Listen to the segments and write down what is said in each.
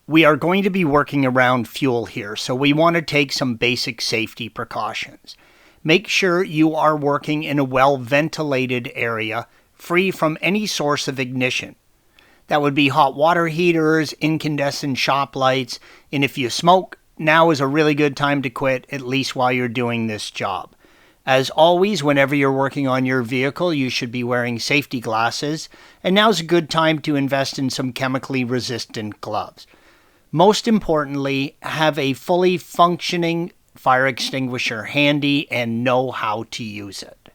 We are going to be working around fuel here, so we want to take some basic safety precautions. Make sure you are working in a well-ventilated area, free from any source of ignition. That would be hot water heaters, incandescent shop lights, and if you smoke, now is a really good time to quit, at least while you're doing this job. As always, whenever you're working on your vehicle, you should be wearing safety glasses, and now's a good time to invest in some chemically resistant gloves. Most importantly, have a fully functioning fire extinguisher handy and know how to use it.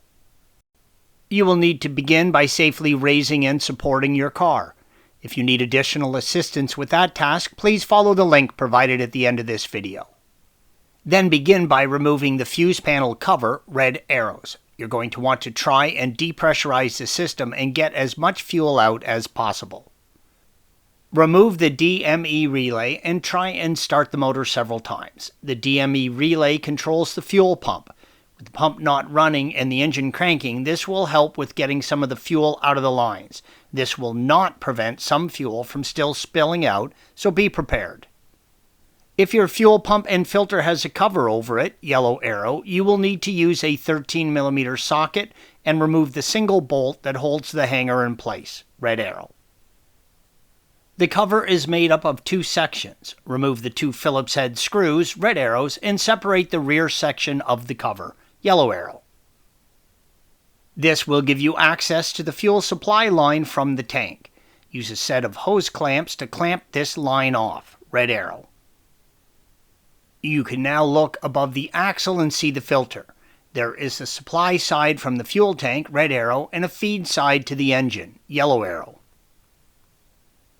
You will need to begin by safely raising and supporting your car. If you need additional assistance with that task, please follow the link provided at the end of this video. Then begin by removing the fuse panel cover, red arrows. You're going to want to try and depressurize the system and get as much fuel out as possible. Remove the DME relay and try and start the motor several times. The DME relay controls the fuel pump. With the pump not running and the engine cranking, this will help with getting some of the fuel out of the lines. This will not prevent some fuel from still spilling out, so be prepared. If your fuel pump and filter has a cover over it, yellow arrow, you will need to use a 13mm socket and remove the single bolt that holds the hanger in place, red arrow. The cover is made up of two sections. Remove the two Phillips head screws, red arrows, and separate the rear section of the cover, yellow arrow. This will give you access to the fuel supply line from the tank. Use a set of hose clamps to clamp this line off, red arrow. You can now look above the axle and see the filter. There is a supply side from the fuel tank, red arrow, and a feed side to the engine, yellow arrow.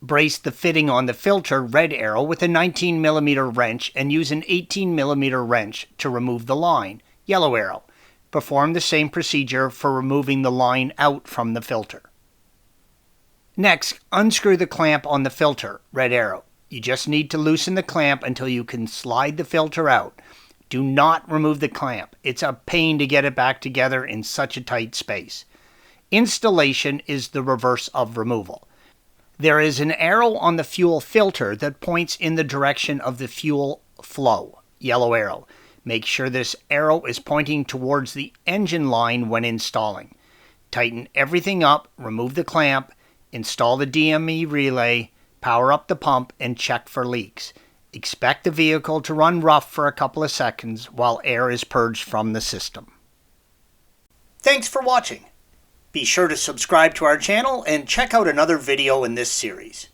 Brace the fitting on the filter, red arrow, with a 19mm wrench and use an 18mm wrench to remove the line, yellow arrow. Perform the same procedure for removing the line out from the filter. Next, unscrew the clamp on the filter, red arrow. You just need to loosen the clamp until you can slide the filter out. Do not remove the clamp. It's a pain to get it back together in such a tight space. Installation is the reverse of removal. There is an arrow on the fuel filter that points in the direction of the fuel flow, yellow arrow. Make sure this arrow is pointing towards the engine line when installing. Tighten everything up, remove the clamp, install the DME relay, power up the pump, and check for leaks. Expect the vehicle to run rough for a couple of seconds while air is purged from the system. Thanks for watching. Be sure to subscribe to our channel and check out another video in this series.